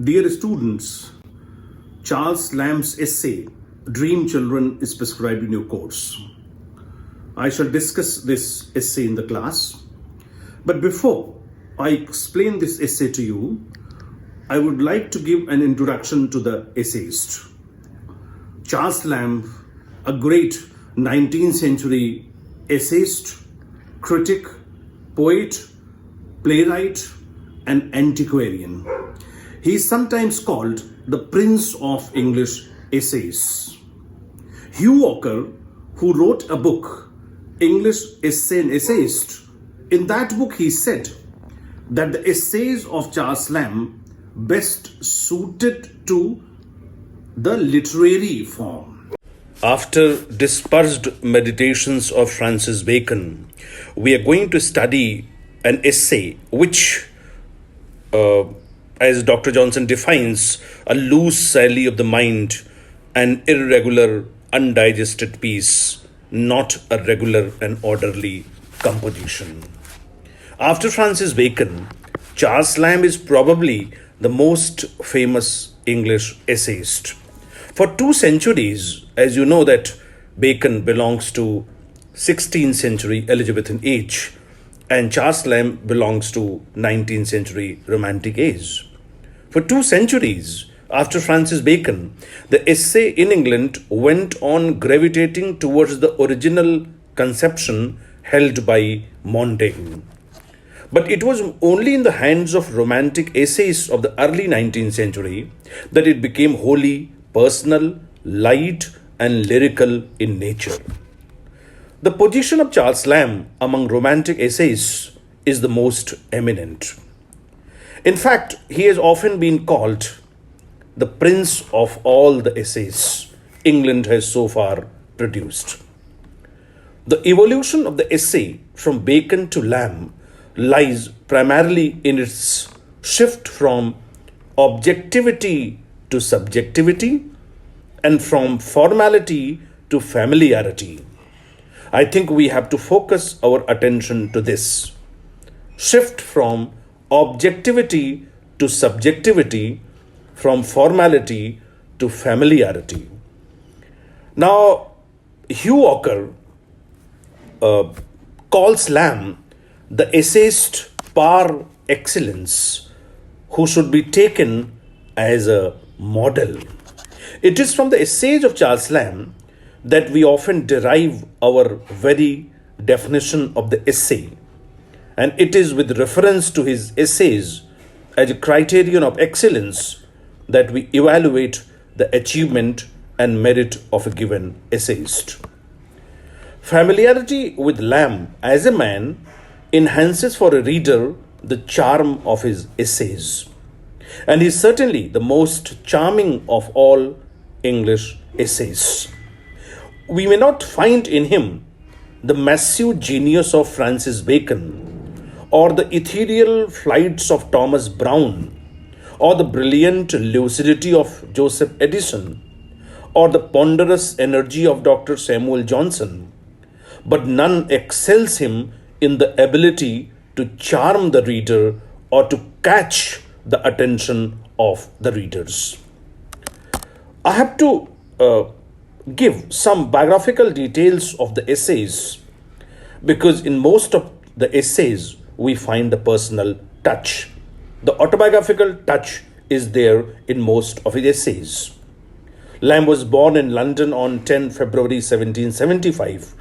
Dear students, Charles Lamb's essay, Dream Children, is prescribed in your course. I shall discuss this essay in the class. But before I explain this essay to you, I would like to give an introduction to the essayist. Charles Lamb, a great 19th century essayist, critic, poet, playwright, and antiquarian. He is sometimes called the Prince of English Essays. Hugh Walker, who wrote a book, English Essay and Essayist, in that book he said that the essays of Charles Lamb best suited to the literary form. After dispersed meditations of Francis Bacon, we are going to study an essay which, as Dr. Johnson defines, a loose sally of the mind, an irregular, undigested piece, not a regular and orderly composition. After Francis Bacon, Charles Lamb is probably the most famous English essayist. For 2 centuries, as you know that Bacon belongs to 16th century Elizabethan age and Charles Lamb belongs to 19th century Romantic age. For 2 centuries after Francis Bacon, the essay in England went on gravitating towards the original conception held by Montaigne. But it was only in the hands of romantic essayists of the early 19th century that it became wholly personal, light, and lyrical in nature. The position of Charles Lamb among romantic essayists is the most eminent. In fact, he has often been called the prince of all the essays England has so far produced. The evolution of the essay from Bacon to Lamb lies primarily in its shift from objectivity to subjectivity and from formality to familiarity. I think we have to focus our attention to this. Shift from objectivity to subjectivity, from formality to familiarity. Now, Hugh Walker calls Lamb the essayist par excellence, who should be taken as a model. It is from the essays of Charles Lamb that we often derive our very definition of the essay, and it is with reference to his essays as a criterion of excellence that we evaluate the achievement and merit of a given essayist. Familiarity with Lamb as a man enhances for a reader the charm of his essays, and he is certainly the most charming of all English essayists. We may not find in him the massive genius of Francis Bacon, or the ethereal flights of Thomas Browne, or the brilliant lucidity of Joseph Addison, or the ponderous energy of Dr. Samuel Johnson, but none excels him in the ability to charm the reader or to catch the attention of the readers. I have to give some biographical details of the essays, because in most of the essays we find the personal touch. The autobiographical touch is there in most of his essays. Lamb was born in London on 10 February 1775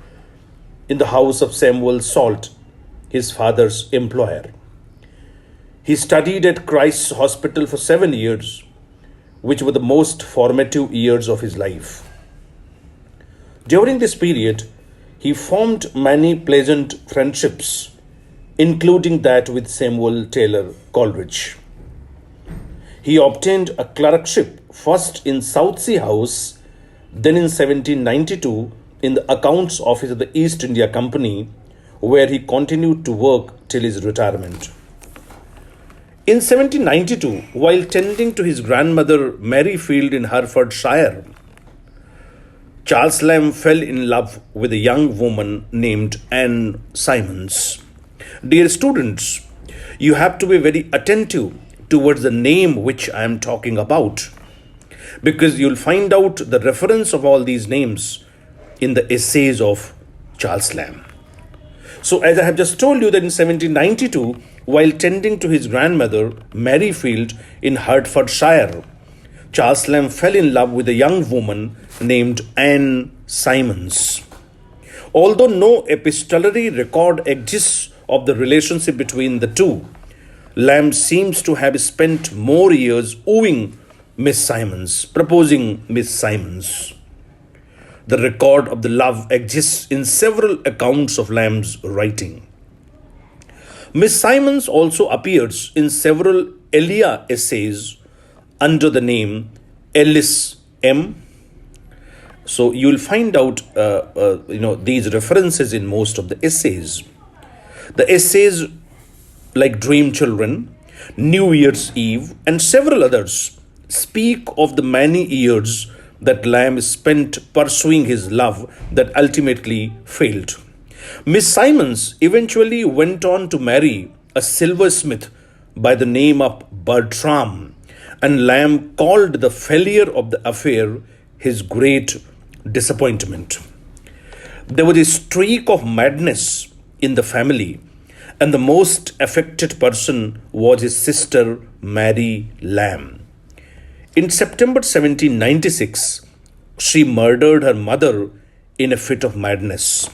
in the house of Samuel Salt, his father's employer. He studied at Christ's Hospital for 7 years, which were the most formative years of his life. During this period, he formed many pleasant friendships, including that with Samuel Taylor Coleridge. He obtained a clerkship first in Southsea House, then in 1792 in the Accounts Office of the East India Company, where he continued to work till his retirement. In 1792, while tending to his grandmother Maryfield in Hertfordshire, Charles Lamb fell in love with a young woman named Anne Simons. Dear students, you have to be very attentive towards the name which I am talking about, because you'll find out the reference of all these names in the essays of Charles Lamb. So, as I have just told you, that in 1792, while tending to his grandmother, Mary Field, in Hertfordshire, Charles Lamb fell in love with a young woman named Anne Simons. Although no epistolary record exists of the relationship between the two, Lamb seems to have spent more years wooing Miss Simons, proposing Miss Simons. The record of the love exists in several accounts of Lamb's writing. Miss Simons also appears in several Elia essays under the name Ellis M. So you will find out these references in most of the essays. The essays like Dream Children, New Year's Eve, and several others speak of the many years that Lamb spent pursuing his love that ultimately failed. Miss Simons eventually went on to marry a silversmith by the name of Bertram, and Lamb called the failure of the affair his great disappointment. There was a streak of madness in the family, and the most affected person was his sister Mary Lamb. In September 1796, she murdered her mother in a fit of madness.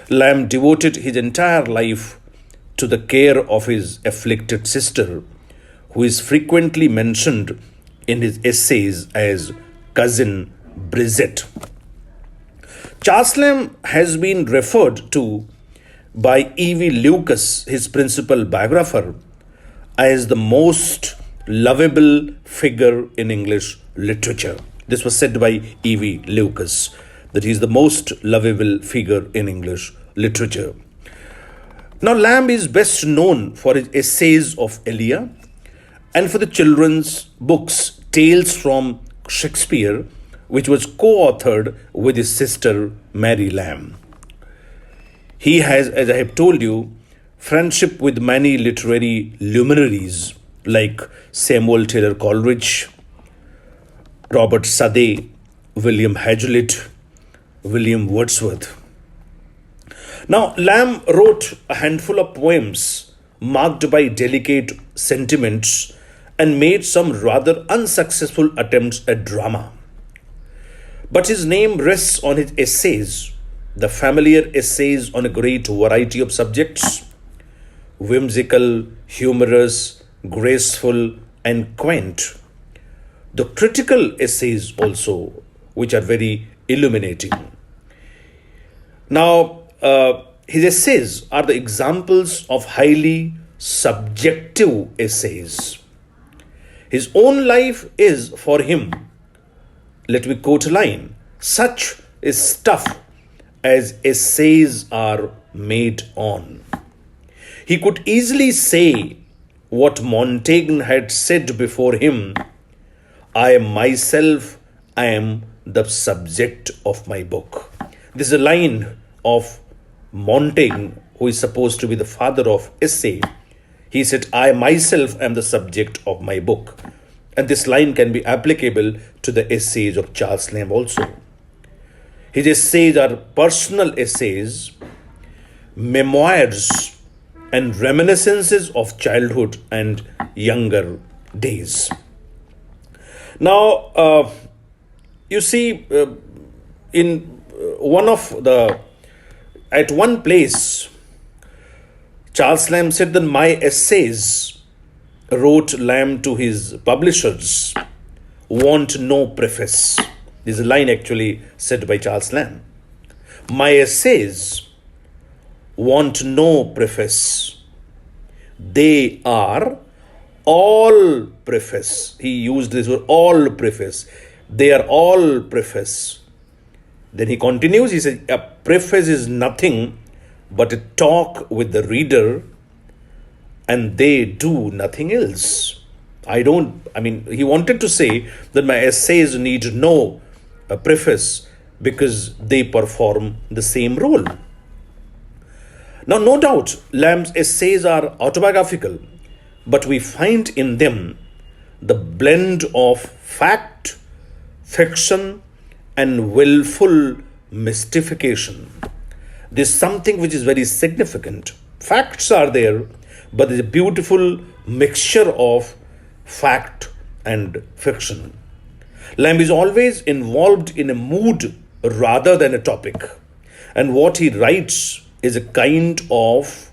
Lamb devoted his entire life to the care of his afflicted sister, who is frequently mentioned in his essays as Cousin Bridget. Charles Lamb has been referred to by E.V. Lucas, his principal biographer, as the most lovable figure in English literature. This was said by E.V. Lucas, that he is the most lovable figure in English literature. Now, Lamb is best known for his essays of Elia and for the children's books Tales from Shakespeare, which was co-authored with his sister Mary Lamb. He has, as I have told you, friendship with many literary luminaries like Samuel Taylor Coleridge, Robert Southey, William Hazlitt, William Wordsworth. Now, Lamb wrote a handful of poems marked by delicate sentiments and made some rather unsuccessful attempts at drama. But his name rests on his essays, the familiar essays on a great variety of subjects, whimsical, humorous, graceful, and quaint. The critical essays also, which are very illuminating. Now, his essays are the examples of highly subjective essays. His own life is, for him, let me quote a line, such is stuff as essays are made on. He could easily say what Montaigne had said before him, I am the subject of my book. This is a line of Montaigne, who is supposed to be the father of essay. He said, I myself am the subject of my book. And this line can be applicable to the essays of Charles Lamb also. His essays are personal essays, memoirs, and reminiscences of childhood and younger days. Now, you see, at one place, Charles Lamb said that my essays, wrote Lamb to his publishers, want no preface. This is a line actually said by Charles Lamb. My essays want no preface. They are all preface. He used this word, all preface. They are all preface. Then he continues, he says, a preface is nothing but a talk with the reader, and they do nothing else. He wanted to say that my essays need no preface because they perform the same role. Now, no doubt, Lamb's essays are autobiographical, but we find in them the blend of fact, fiction, and willful mystification. There's something which is very significant. Facts are there, but there's a beautiful mixture of fact and fiction. Lamb is always involved in a mood rather than a topic. And what he writes is a kind of,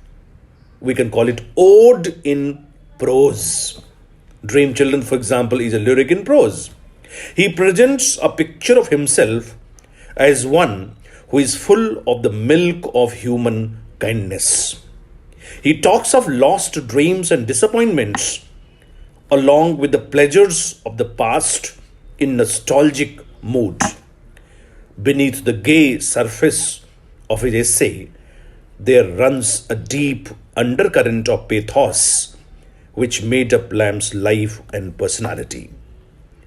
we can call it ode in prose. Dream Children, for example, is a lyric in prose. He presents a picture of himself as one who is full of the milk of human kindness. He talks of lost dreams and disappointments, along with the pleasures of the past in nostalgic mood. Beneath the gay surface of his essay, there runs a deep undercurrent of pathos which made up Lamb's life and personality.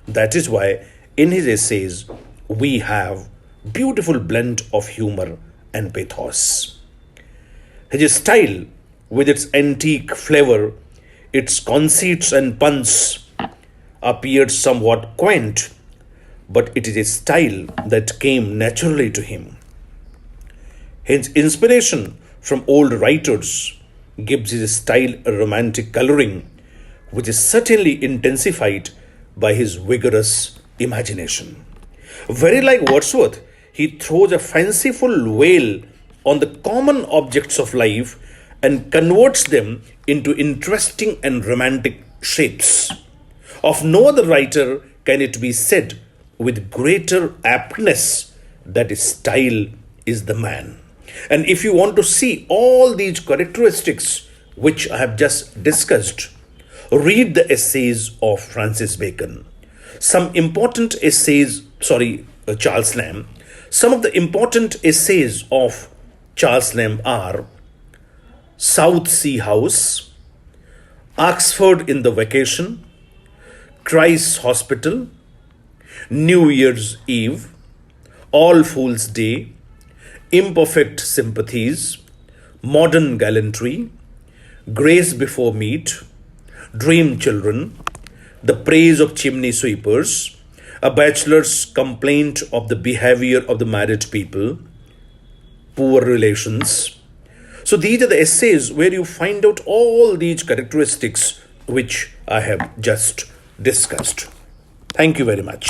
That is why in his essays we have beautiful blend of humor and pathos. His style, with its antique flavor, its conceits and puns, appeared somewhat quaint, but it is a style that came naturally to him. His inspiration from old writers gives his style a romantic coloring, which is certainly intensified by his vigorous imagination. Very like Wordsworth, he throws a fanciful veil on the common objects of life and converts them into interesting and romantic shapes. Of no other writer can it be said with greater aptness that his style is the man. And if you want to see all these characteristics which I have just discussed, read the essays of Francis Bacon. Charles Lamb. Some of the important essays of Charles Lamb are South Sea House, Oxford in the Vacation, Christ's Hospital, New Year's Eve, All Fool's Day, Imperfect Sympathies, Modern Gallantry, Grace Before Meat, Dream Children, The Praise of Chimney Sweepers, A Bachelor's Complaint of the Behavior of the Married People, Poor Relations. So these are the essays where you find out all these characteristics which I have just discussed. Thank you very much.